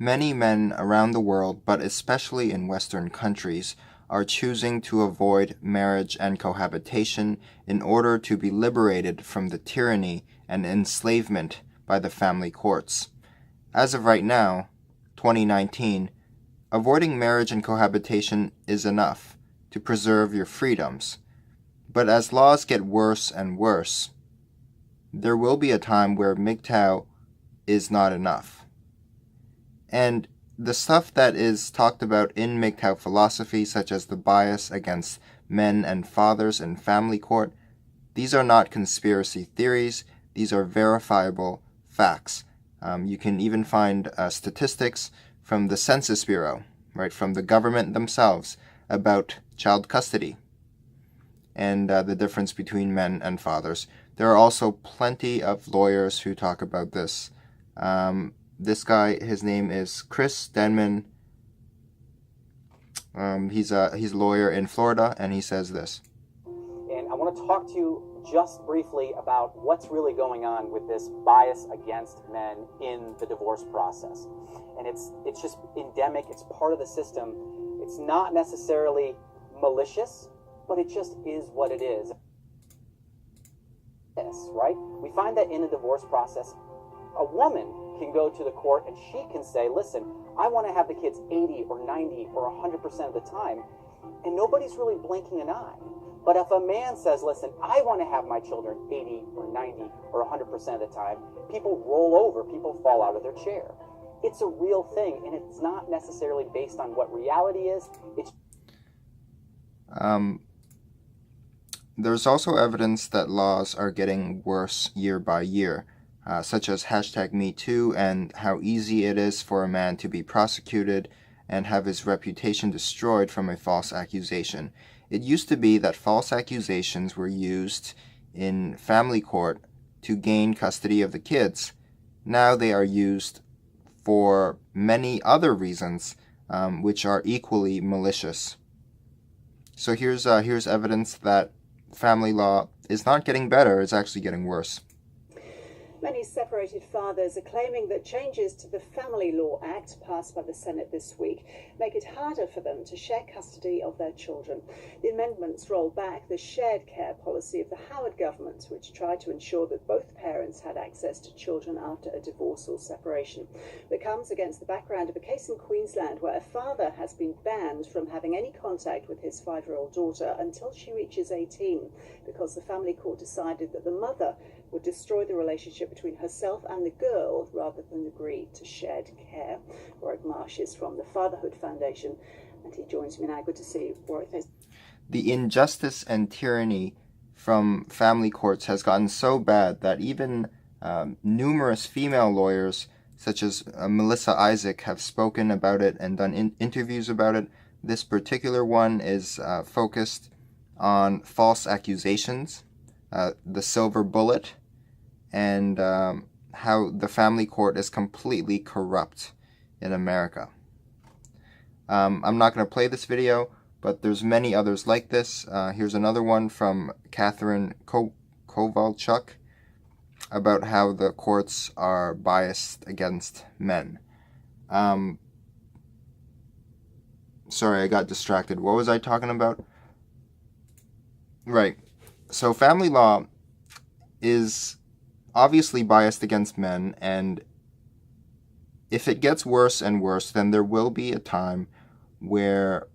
Many men around the world, but especially in Western countries, are choosing to avoid marriage and cohabitation in order to be liberated from the tyranny and enslavement by the family courts. As of right now, 2019, avoiding marriage and cohabitation is enough to preserve your freedoms. But as laws get worse and worse, there will be a time where MGTOW is not enough. And the stuff that is talked about in MGTOW philosophy, such as the bias against men and fathers in family court, these are not conspiracy theories. These are verifiable facts. You can even find statistics from the Census Bureau, right, from the government themselves, about child custody and the difference between men and fathers. There are also plenty of lawyers who talk about this. This guy, his name is Chris Denman. He's a lawyer in Florida, and he says this. And I want to talk to you just briefly about what's really going on with this bias against men in the divorce process. And it's just endemic. It's part of the system. It's not necessarily malicious, but it just is what it is. Yes, right? We find that in the divorce process, a woman can go to the court and she can say, listen, I want to have the kids 80 or 90 or 100% of the time, and nobody's really blinking an eye. But if a man says, listen, I want to have my children 80 or 90 or 100% of the time, people roll over, people fall out of their chair. It's a real thing, and it's not necessarily based on what reality is. There's also evidence that laws are getting worse year by year, such as #MeToo and how easy it is for a man to be prosecuted and have his reputation destroyed from a false accusation. It used to be that false accusations were used in family court to gain custody of the kids. Now they are used for many other reasons, which are equally malicious. So here's evidence that family law is not getting better, it's actually getting worse. Many separated fathers are claiming that changes to the Family Law Act, passed by the Senate this week, make it harder for them to share custody of their children. The amendments roll back the shared care policy of the Howard government, which tried to ensure that both parents had access to children after a divorce or separation. It comes against the background of a case in Queensland where a father has been banned from having any contact with his 5-year-old daughter until she reaches 18, because the family court decided that the mother would destroy the relationship between herself and the girl rather than agree to shared care. Warwick Marsh is from the Fatherhood Foundation, and he joins me now. Good to see you, Warwick. Thanks. The injustice and tyranny from family courts has gotten so bad that even numerous female lawyers, such as Melissa Isaac, have spoken about it and done interviews about it. This particular one is focused on false accusations, the silver bullet, and how the family court is completely corrupt in America. I'm not going to play this video, but there's many others like this. Here's another one from Catherine Kovalchuk about how the courts are biased against men. Sorry, I got distracted. What was I talking about? Right. So family law is obviously biased against men, and if it gets worse and worse, then there will be a time where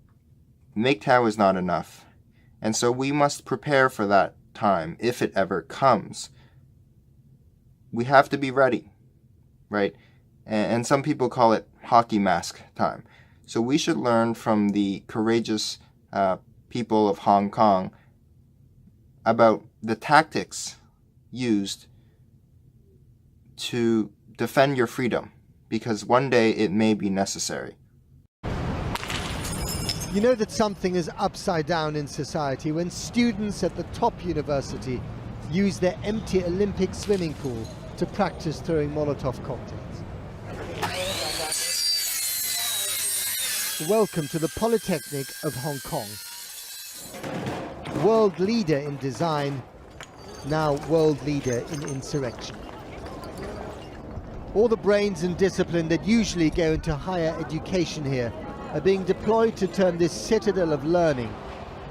MGTOW is not enough. And so we must prepare for that time, if it ever comes. We have to be ready, right? And some people call it hockey mask time. So we should learn from the courageous people of Hong Kong about the tactics used to defend your freedom, because one day it may be necessary. You know that something is upside down in society when students at the top university use their empty Olympic swimming pool to practice throwing Molotov cocktails. Welcome to the Polytechnic of Hong Kong. World leader in design, now world leader in insurrection. All the brains and discipline that usually go into higher education here are being deployed to turn this citadel of learning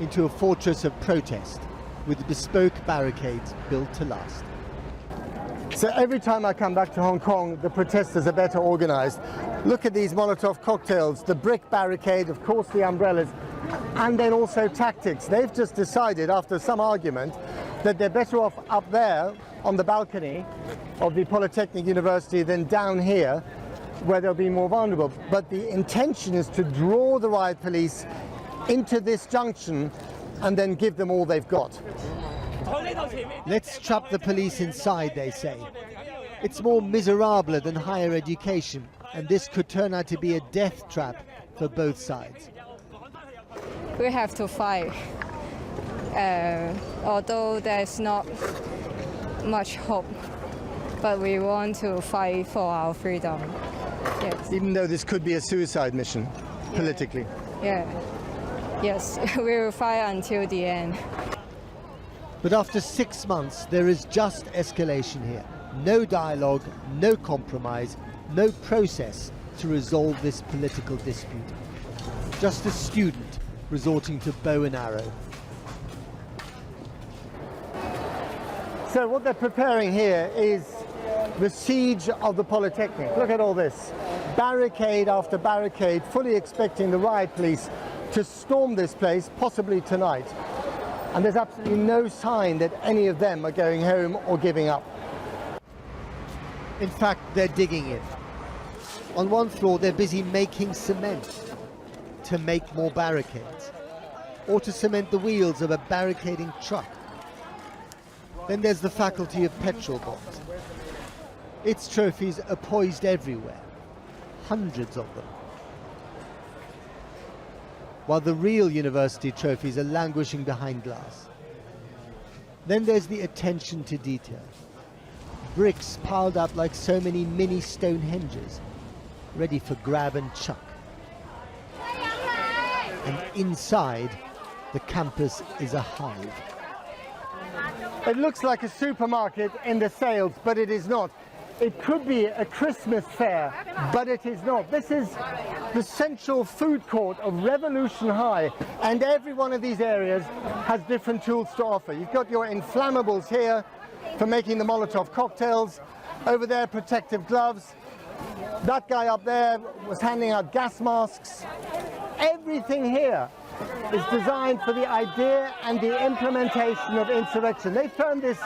into a fortress of protest with bespoke barricades built to last. So every time I come back to Hong Kong, the protesters are better organized. Look at these Molotov cocktails, the brick barricade, of course the umbrellas, and then also tactics. They've just decided, after some argument, that they're better off up there on the balcony of the Polytechnic University than down here, where they'll be more vulnerable. But the intention is to draw the riot police into this junction and then give them all they've got. Let's trap the police inside, they say. It's more miserable than higher education, and this could turn out to be a death trap for both sides. We have to fight, although there's not much hope, but we want to fight for our freedom. Yes. Even though this could be a suicide mission, politically. Yeah. Yes, we will fight until the end. But after 6 months, there is just escalation here. No dialogue, no compromise, no process to resolve this political dispute. Just a student resorting to bow and arrow. So what they're preparing here is the siege of the Polytechnic. Look at all this. Barricade after barricade, fully expecting the riot police to storm this place, possibly tonight. And there's absolutely no sign that any of them are going home or giving up. In fact, they're digging in. On one floor, they're busy making cement to make more barricades, or to cement the wheels of a barricading truck. Then there's the faculty of petrol bombs. Its trophies are poised everywhere, hundreds of them. While the real university trophies are languishing behind glass. Then there's the attention to detail. Bricks piled up like so many mini Stonehenges, ready for grab and chuck. And inside, the campus is a hive. It looks like a supermarket in the sales, but it is not. It could be a Christmas fair, but it is not. This is the central food court of Revolution High, and every one of these areas has different tools to offer. You've got your inflammables here for making the Molotov cocktails. Over there, protective gloves. That guy up there was handing out gas masks. Everything here is designed for the idea and the implementation of insurrection. They've turned this,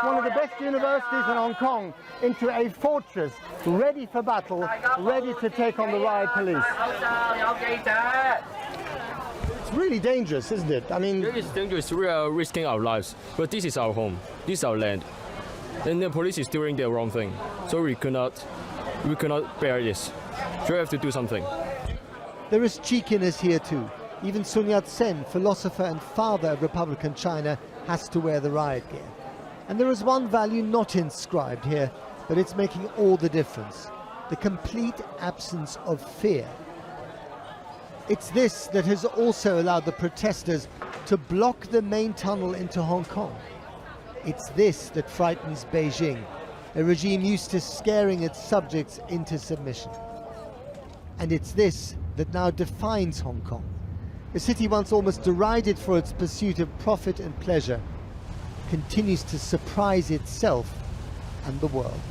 one of the best universities in Hong Kong, into a fortress ready for battle, ready to take on the riot police. It's really dangerous, isn't it? I mean, it is dangerous. We are risking our lives, but this is our home, this is our land, and the police is doing the wrong thing, so we cannot bear this. So we have to do something. there is cheekiness here too. Even Sun Yat-sen, philosopher and father of Republican China, has to wear the riot gear. And there is one value not inscribed here, but it's making all the difference: the complete absence of fear. It's this that has also allowed the protesters to block the main tunnel into Hong Kong. It's this that frightens Beijing, a regime used to scaring its subjects into submission. And it's this that now defines Hong Kong, a city once almost derided for its pursuit of profit and pleasure, continues to surprise itself and the world.